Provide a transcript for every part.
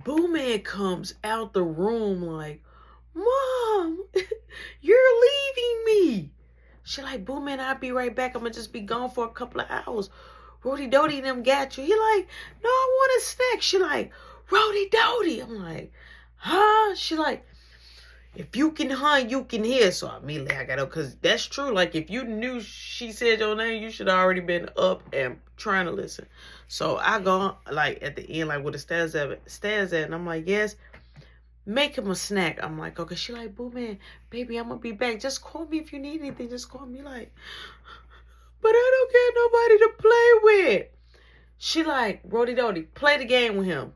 Boo Man comes out the room like, Mom, you're leaving me. She like, Boo Man, I'll be right back. I'm going to just be gone for a couple of hours. Rody Doty and them got you. He like, no, I want a snack. She like, Rody Doty. I'm like, huh? She like, if you can hunt, you can hear. So immediately I got up, because that's true. Like, if you knew she said your name, you should have already been up and trying to listen. So I go, like, at the end, like, where the stairs at, and I'm like, yes, make him a snack. I'm like, okay. She like, Boo Man, baby, I'm going to be back. Just call me if you need anything. Just call me. Like, but I don't get nobody to play with. She like, Rody Doty, play the game with him.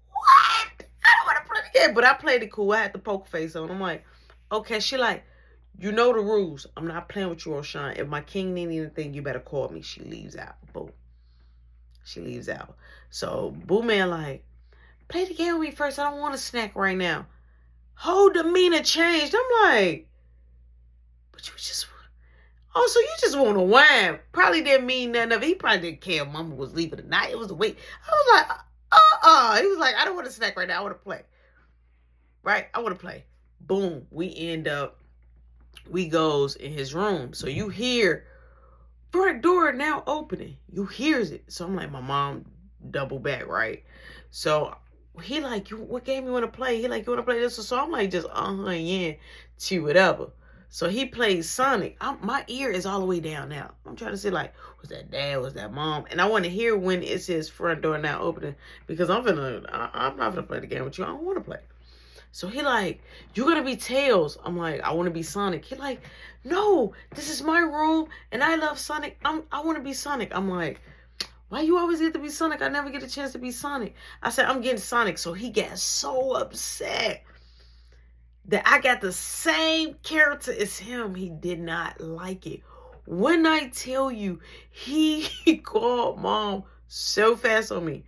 What? I don't want to play the game. But I played it cool. I had the poker face on. I'm like, okay. She like, you know the rules. I'm not playing with you, Roshan. If my king need anything, you better call me. She leaves out. Boom. She leaves out. So Boo Man like, play the game with me first. I don't want a snack right now. Whole demeanor changed. I'm like, but you just, oh, so you just want to whine. Probably didn't mean nothing of it. He probably didn't care if Mama was leaving tonight. It was the wait. I was like, He was like, I don't want a snack right now. I want to play. Right? I want to play. Boom. We goes in his room. So you hear front door now opening. You hears it. So I'm like, my mom double back, right? So he like, what game you want to play? He like, you want to play this? So I'm like, just yeah, to whatever. So he plays Sonic. My ear is all the way down now. I'm trying to see, like, was that dad? Was that mom? And I want to hear when it says front door now opening, because I'm not gonna play the game with you. I don't want to play. So he like, you gonna be Tails. I'm like, I want to be Sonic. He like, no, this is my room and I love Sonic. I want to be Sonic. I'm like, why you always get to be Sonic? I never get a chance to be Sonic. I said, I'm getting Sonic. So he got so upset that I got the same character as him. He did not like it. When I tell you, he called Mom so fast on me.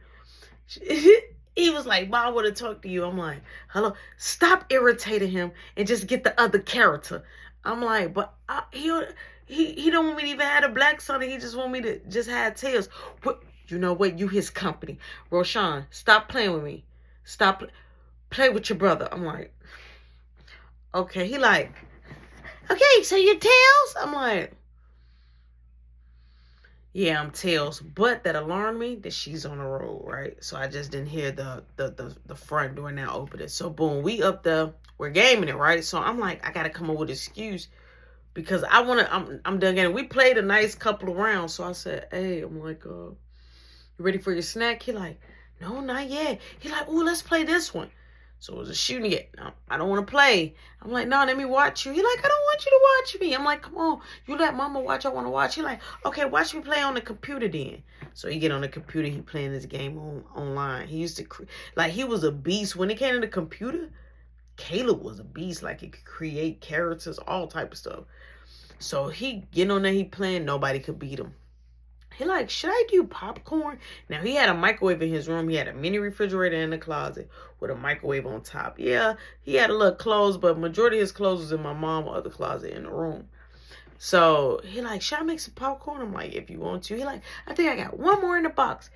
He was like, Mom, I want to talk to you. I'm like, hello, stop irritating him and just get the other character. I'm like, but he don't want me to even have a black Sonic. He just want me to just have Tails. What? You know what? You his company. Roshan, stop playing with me. Stop. Play with your brother. I'm like, okay. He like, okay, so you're Tails? I'm like, yeah, I'm Tails. But that alarmed me that she's on the road, right? So I just didn't hear the front door now open it. So boom, we up there, we're gaming it, right? So I'm like, I gotta come up with an excuse because I'm done getting. We played a nice couple of rounds. So I said, hey, I'm like, you ready for your snack? He like, no, not yet. He like, ooh, let's play this one. So it was a shooting it. I don't want to play. I'm like, no, let me watch you. He like, I don't want you to watch me. I'm like, come on. You let Mama watch. I want to watch. He like, okay, watch me play on the computer then. So he get on the computer. He playing this game online. He used to, like, he was a beast. When it came to the computer, Caleb was a beast. Like, he could create characters, all type of stuff. So he get on there. He playing. Nobody could beat him. He like, should I do popcorn? Now, he had a microwave in his room. He had a mini refrigerator in the closet with a microwave on top. Yeah, he had a little clothes, but majority of his clothes was in my mom's other closet in the room. So he like, should I make some popcorn? I'm like, if you want to. He like, I think I got one more in the box.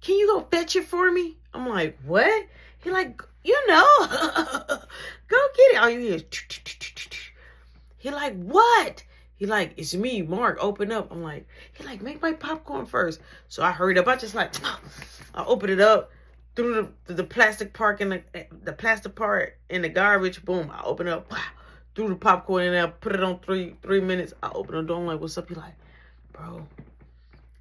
Can you go fetch it for me? I'm like, what? He like, you know, go get it. All you hear is, he like, what? He like, it's me, Mark, open up. I'm like, he like, make my popcorn first. So I hurried up. I just like, I opened it up, threw the plastic part in the plastic part in the garbage. Boom, I opened it up, threw the popcorn in there, put it on 3 minutes. I opened the door. I'm like, what's up? He like, bro,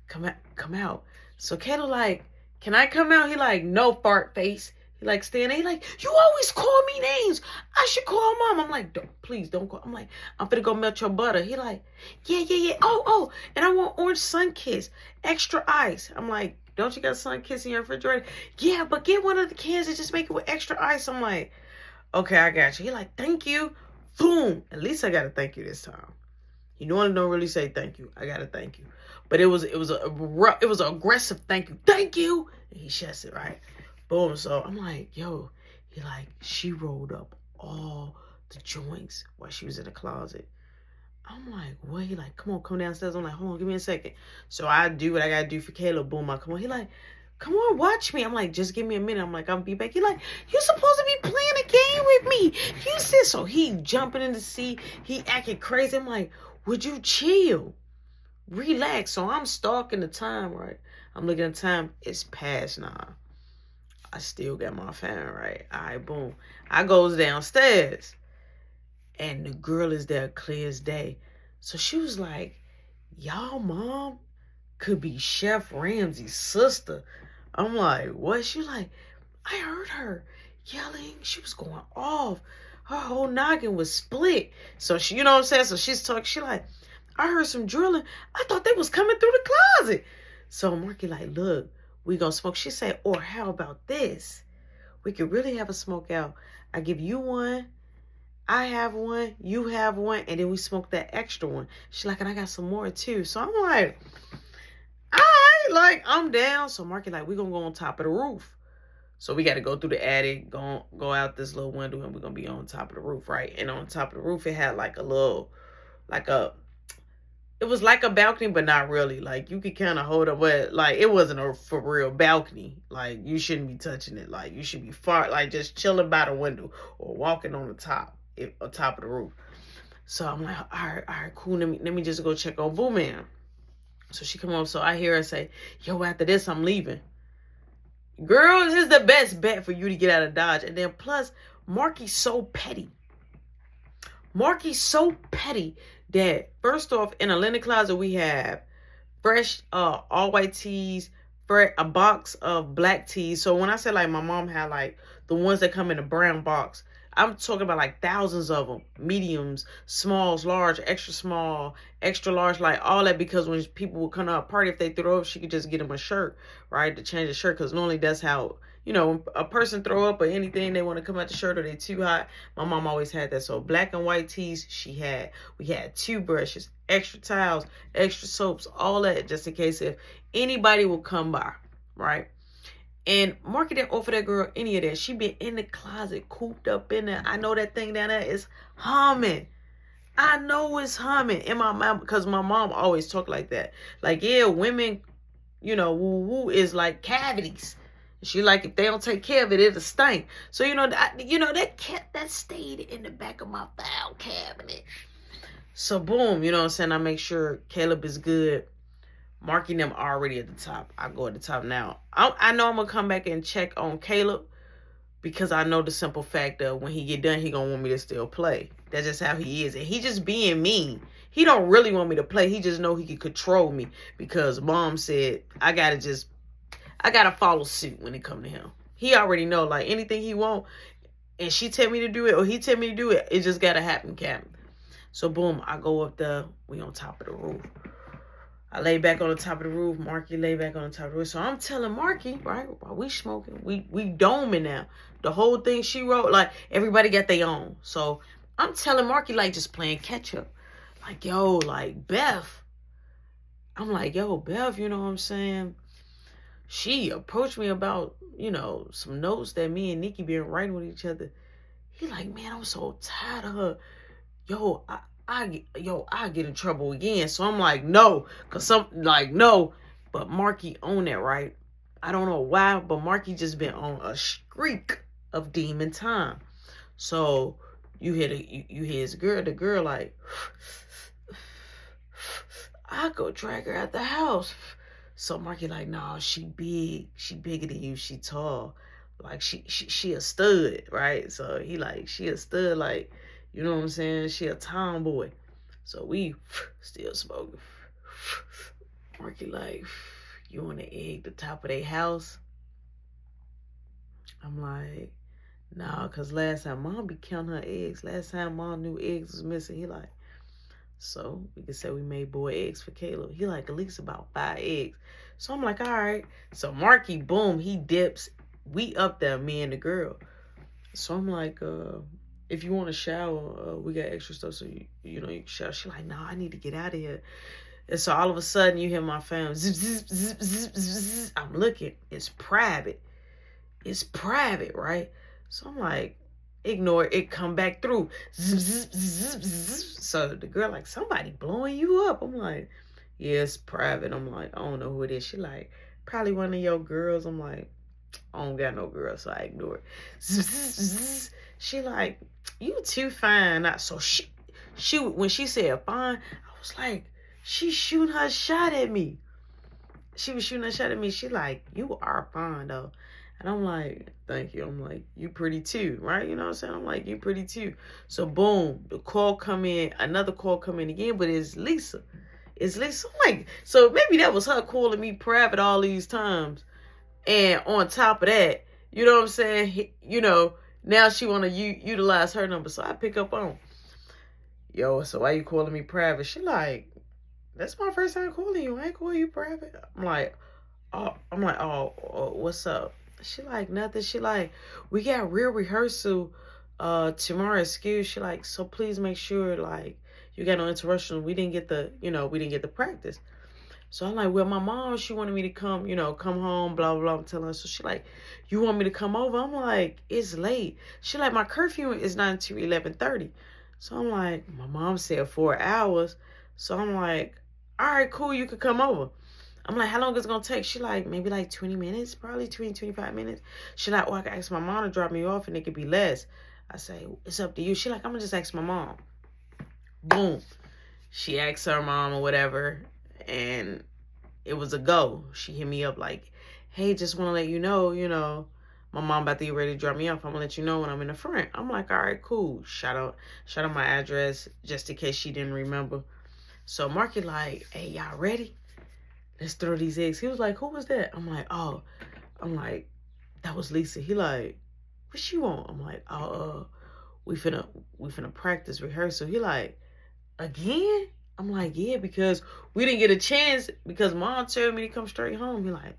come out. So Kato like, can I come out? He like, no, fart face. He like, stay in there. He like, you always call me names. I should call Mom. I'm like, please don't call. I'm like, I'm finna go melt your butter. He like, yeah. Oh, and I want orange sun kiss, extra ice. I'm like, don't you got sun kiss in your refrigerator? Yeah, but get one of the cans and just make it with extra ice. I'm like, okay, I got you. He like, thank you. Boom. At least I gotta thank you this time. You normally don't really say thank you. I gotta thank you. But it was an aggressive thank you. Thank you. And he shuts it, right? Boom. So I'm like, yo, he like, she rolled up all the joints while she was in the closet. I'm like, what? He like, come downstairs. I'm like, hold on, give me a second. So I do what I gotta do for Caleb. Boom, I come on. He like, come on, watch me. I'm like, just give me a minute. I'm like, I'll be back. He like, you supposed to be playing a game with me. You said so. He jumping in the seat. He acting crazy. I'm like, would you chill? Relax. So I'm stalking the time, right? I'm looking at the time. It's past 9. I still got my fan, right? All right, boom. I goes downstairs. And the girl is there clear as day. So she was like, y'all mom could be Chef Ramsay's sister. I'm like, what? She like, I heard her yelling. She was going off. Her whole noggin was split. So she, you know what I'm saying? So she's talking. She like, I heard some drilling. I thought they was coming through the closet. So Marky like, look, we gonna smoke. She said, or how about this? We could really have a smoke out. I give you one. I have one, you have one, and then we smoke that extra one. She's like, and I got some more too. So I'm like, all right, like, I'm down. So Marky like, we're going to go on top of the roof. So we got to go through the attic, go out this little window, and we're going to be on top of the roof, right? And on top of the roof, it had like a little, it was like a balcony, but not really. Like, you could kind of hold up, but like, it wasn't a for real balcony. Like, you shouldn't be touching it. Like, you should be far, like, just chilling by the window or walking on the top. On top of the roof. So I'm like, all right, cool. Let me just go check on Boo Man. So she come up. So I hear her say, yo, after this, I'm leaving. Girl, this is the best bet for you to get out of Dodge. And then plus, Marky's so petty. Marky's so petty that first off, in a linen closet, we have fresh all white tees, a box of black tees. So when I say like my mom had like the ones that come in a brown box, I'm talking about like thousands of them. Mediums, smalls, large, extra small, extra large, like all that. Because when people would come to a party, if they throw up, she could just get them a shirt, right? To change the shirt. Because normally that's how, you know, when a person throw up or anything, they want to come out the shirt or they're too hot. My mom always had that. So black and white tees she had. We had 2 brushes, extra towels, extra soaps, all that, just in case if anybody will come by, right? And Marky didn't offer that girl any of that. She been in the closet, cooped up in there. I know that thing down there is humming. I know it's humming. In my mom, because my mom always talk like that. Like, yeah, women, you know, woo-woo is like cavities. She like, if they don't take care of it, it'll stink. So, that stayed in the back of my file cabinet. So, boom, you know what I'm saying? I make sure Caleb is good. Marky them already at the top. I go at the top now. I know I'm going to come back and check on Caleb because I know the simple fact that when he get done, he going to want me to still play. That's just how he is. And he just being mean. He don't really want me to play. He just know he can control me because mom said I got to follow suit when it come to him. He already know, like, anything he want and she tell me to do it or he tell me to do it, it just got to happen, Captain. So, boom, I go up there. We on top of the roof. I lay back on the top of the roof. Marky lay back on the top of the roof. So I'm telling Marky, right, while we smoking, we doming now. The whole thing she wrote, like, everybody got their own. So I'm telling Marky, like, just playing catch up. Like, yo, like, Beth. I'm like, yo, Beth, you know what I'm saying? She approached me about, you know, some notes that me and Nikki been writing with each other. He like, man, I'm so tired of her. Yo, I get in trouble again. So I'm like, no. No. But Marky on that, right? I don't know why, but Marky just been on a streak of demon time. So you hear the girl like, I go drag her out the house. So Marky like, nah, she big. She bigger than you. She tall. Like she a stud, right? So he like, she a stud, like, you know what I'm saying? She a tomboy. So we still smoking. Marky like, you want to egg the top of their house? I'm like, nah, because last time mom be counting her eggs. Last time mom knew eggs was missing. He like, so we could say we made boy eggs for Caleb. He like, at least about 5 eggs. So I'm like, all right. So Marky, boom, he dips. We up there, me and the girl. So I'm like, if you want to shower, we got extra stuff, so you can shower. She like, nah, I need to get out of here. And so all of a sudden, you hear my phone, zip, zip, zip, zip, zip, zip. I'm looking. It's private. It's private, right? So I'm like, ignore it. It come back through. Zip, zip, zip, zip. So the girl like, somebody blowing you up. I'm like, yeah, it's private. I'm like, I don't know who it is. She like, probably one of your girls. I'm like, I don't got no girl, so I ignore it. She like, you too fine. So she when she said fine, I was like, she's shooting her shot at me. She was shooting her shot at me. She like, you are fine though. And I'm like, thank you. I'm like, you pretty too, right? You know what I'm saying? I'm like, you pretty too. So boom, the call come in, another call come in again, but it's Lisa. It's Lisa. I'm like, so maybe that was her calling me private all these times. And on top of that, you know what I'm saying? You know, now she want to utilize her number. So I pick up on, yo, so why you calling me private? She like, that's my first time calling you. I ain't calling you private. I'm like, oh, what's up? She like, nothing. She like, we got real rehearsal tomorrow. Excuse. She like, so please make sure like you got no interruption. We didn't get the practice. So I'm like, well, my mom, she wanted me to come, come home, blah, blah, blah. I'm telling her. So she like, you want me to come over? I'm like, it's late. She like, my curfew is not until 11:30. So I'm like, my mom said 4 hours. So I'm like, all right, cool, you could come over. I'm like, how long is it going to take? She like, maybe like 20 minutes, probably 20, 25 minutes. She like, well, I can ask my mom to drop me off and it could be less. I say, it's up to you. She like, I'm going to just ask my mom. Boom. She asked her mom or whatever, and it was a go. She hit me up like, hey, just want to let you know, my mom about to get ready to drop me off. I'm going to let you know when I'm in the front. I'm like, all right, cool. Shout out my address just in case she didn't remember. So Marky like, hey, y'all ready? Let's throw these eggs. He was like, who was that? I'm like, that was Lisa. He like, what she want? I'm like, we finna practice rehearsal. He like, again? I'm like, yeah, because we didn't get a chance because mom told me to come straight home. He like,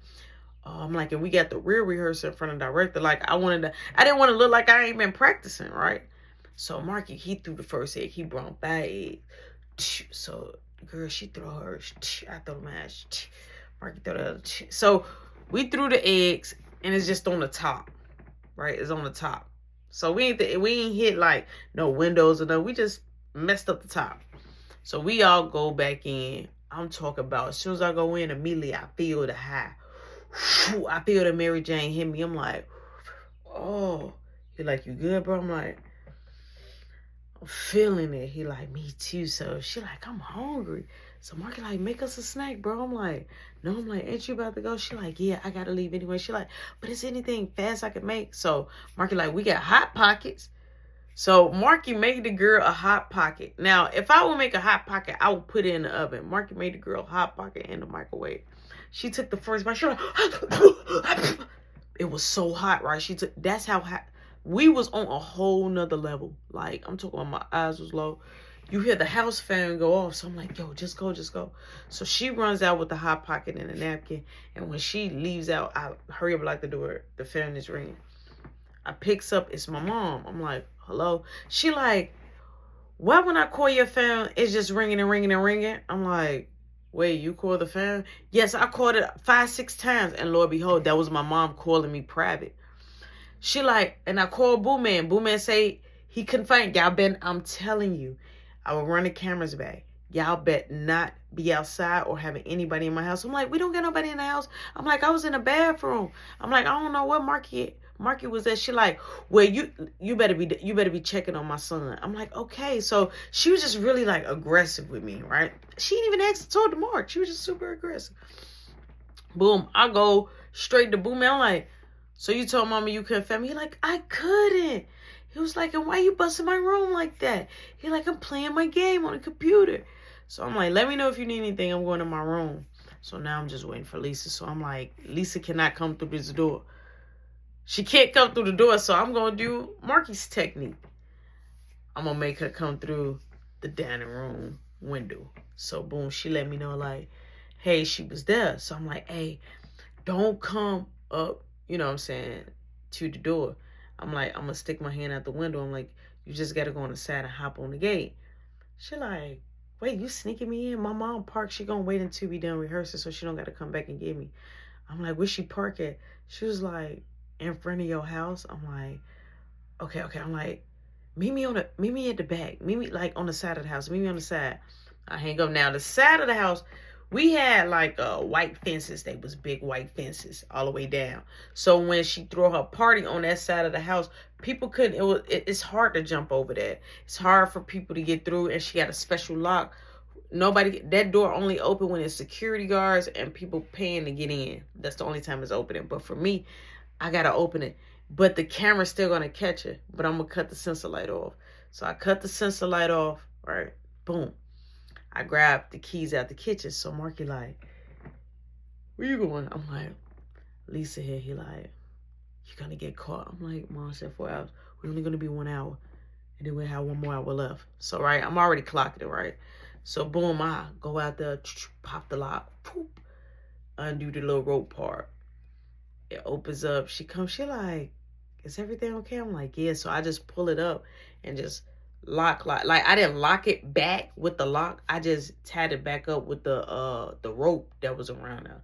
oh, I'm like, and we got the real rehearsal in front of the director. Like, I didn't want to look like I ain't been practicing, right? So Marky, he threw the first egg. He brought 5 eggs. So girl, she throw hers. I throw mine. Marky throw the other. So we threw the eggs, and it's just on the top, right? It's on the top. So we ain't hit like no windows or no. We just messed up the top. So we all go back in. I'm talking about as soon as I go in, immediately I feel the high. I feel the Mary Jane hit me. I'm like, oh. He like, you good, bro? I'm like, I'm feeling it. He like, me too. So she like, I'm hungry. So Marky like, make us a snack, bro. I'm like, no. I'm like, ain't you about to go? She like, yeah, I gotta leave anyway. She like, but is anything fast I can make? So Marky like, we got Hot Pockets. So Marky made the girl a Hot Pocket. Now, if I would make a Hot Pocket, I would put it in the oven. Marky made the girl a Hot Pocket in the microwave. She took the first bite. She was like, it was so hot, right? That's how hot. We was on a whole nother level. Like, I'm talking about my eyes was low. You hear the house fan go off. So I'm like, yo, just go. So she runs out with the Hot Pocket and a napkin. And when she leaves out, I hurry up like the door. The fan is ringing. I picks up. It's my mom. I'm like, hello. She like, why when I call your phone, it's just ringing and ringing and ringing? I'm like, wait, you call the phone? Yes, I called it 5-6 times. And Lord behold, that was my mom calling me private. She like, and I called Boo Man. Boo Man say he couldn't find y'all. I'm telling you, I will run the cameras back. Y'all bet not be outside or having anybody in my house. I'm like, we don't got nobody in the house. I'm like, I was in the bathroom. I'm like, I don't know what Marky was at. She like, well, you better be checking on my son. I'm like, okay. So she was just really like aggressive with me, right? She didn't even ask to talk to Mark. She was just super aggressive. Boom, I go straight to Boom Man. I'm like, so you told mama you couldn't film me? He like, I couldn't. He was like, and why you busting my room like that? He like, I'm playing my game on the computer. So I'm like, let me know if you need anything. I'm going to my room. So now I'm just waiting for Lisa. So I'm like, Lisa cannot come through this door. She can't come through the door. So I'm going to do Marky's technique. I'm going to make her come through the dining room window. So boom, she let me know like, hey, she was there. So I'm like, hey, don't come up, you know what I'm saying, to the door. I'm like, I'm going to stick my hand out the window. I'm like, you just got to go on the side and hop on the gate. She like, wait, you sneaking me in? My mom parked. She going to wait until we done rehearsing so she don't got to come back and get me. I'm like, where she park at? She was like, in front of your house. I'm like, okay. I'm like, meet me at the back. Meet me like on the side of the house. Meet me on the side. I hang up now. The side of the house, We had like white fences. They was big white fences all the way down. So when she threw her party on that side of the house, people couldn't. It's hard to jump over that. It's hard for people to get through. And she got a special lock. Nobody, that door only open when it's security guards and people paying to get in. That's the only time it's opening. But for me, I gotta open it. But the camera's still gonna catch it. But I'm gonna cut the sensor light off. So I cut the sensor light off. Right, boom. I grabbed the keys out the kitchen. So Marky like, where you going? I'm like, Lisa here. He like, you're gonna get caught. I'm like, Mom said 4 hours. We're only gonna be 1 hour. And then we have 1 more hour left. So right, I'm already clocked it, right? So boom, I go out there, pop the lock, poop, undo the little rope part. It opens up. She comes, she like, is everything okay? I'm like, yeah. So I just pull it up and just lock. Like I didn't lock it back with the lock. I just tied it back up with the rope that was around her.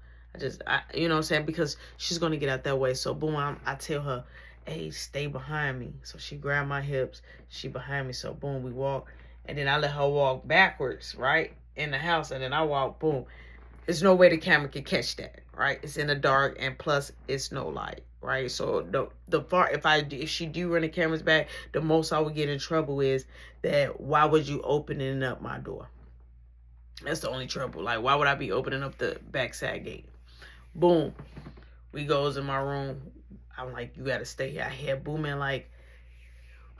You know what I'm saying? Because she's gonna get out that way. So boom, I tell her, hey, stay behind me. So she grabbed my hips. She behind me. So boom, we walk. And then I let her walk backwards, right? In the house. And then I walk, boom. There's no way the camera can catch that, right? It's in the dark, and plus it's no light, right? So if she do run the cameras back, the most I would get in trouble is that why would you opening up my door? That's the only trouble. Like, why would I be opening up the backside gate? Boom. We goes in my room. I'm like, you gotta stay here. I hear booming like,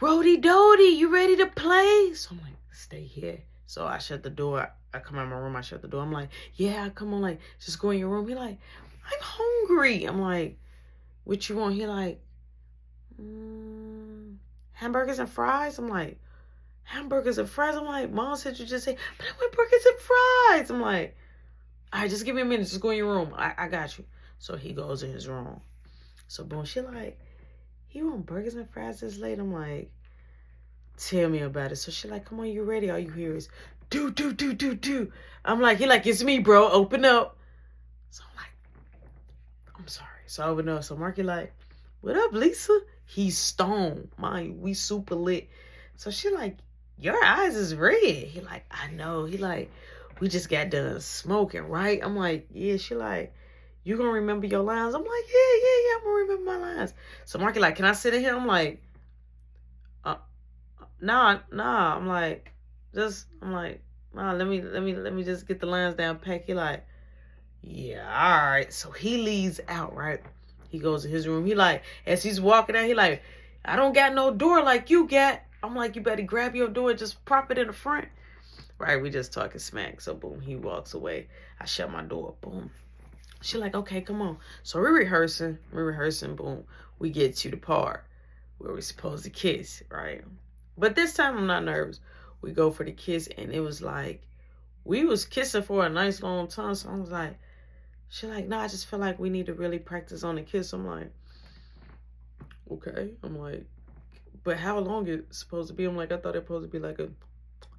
Rody Dodie, you ready to play? So I'm like, stay here. So I shut the door. I come out of my room. I shut the door. I'm like, yeah, come on. Like, just go in your room. He like, I'm hungry. I'm like, what you want? He like, hamburgers and fries. I'm like, hamburgers and fries. I'm like, Mom said you just say, but I want burgers and fries. I'm like, all right, just give me a minute. Just go in your room. I got you. So he goes in his room. So boom, she like, you want burgers and fries this late? I'm like, tell me about it. So she like, come on, you ready? All you hear is, do. I'm like, he like, it's me, bro. Open up. So I'm like, I'm sorry. So I open up. So Marky like, what up, Lisa? He's stoned. We super lit. So she like, your eyes is red. He like, I know. He like, we just got done smoking, right? I'm like, yeah. She like, you gonna remember your lines? I'm like, yeah, I'm gonna remember my lines. So Marky like, can I sit in here? I'm like, nah. I'm like, nah, let me just get the lines down pack. He like, yeah, all right. So he leaves out, right? He goes to his room. He like, as he's walking out, he like, I don't got no door like you got. I'm like, you better grab your door and just prop it in the front. Right, we just talking smack. So boom, he walks away. I shut my door. Boom. She like, okay, come on. So we're rehearsing. Boom. We get to the part where we're supposed to kiss, right? But this time I'm not nervous. We go for the kiss, and it was like, we was kissing for a nice long time. So I was like, she like, no, I just feel like we need to really practice on the kiss. I'm like, okay. I'm like, but how long it's supposed to be? I'm like, I thought it was supposed to be like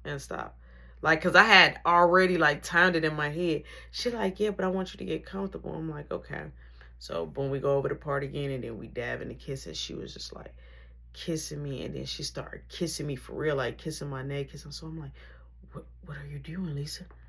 and stop. Like, because I had already, like, timed it in my head. She like, yeah, but I want you to get comfortable. I'm like, okay. So, boom, we go over the part again, and then we dive into kisses. She was just, like, kissing me, and then she started kissing me for real, like, kissing my neck, kissing. So I'm like, what are you doing, Lisa?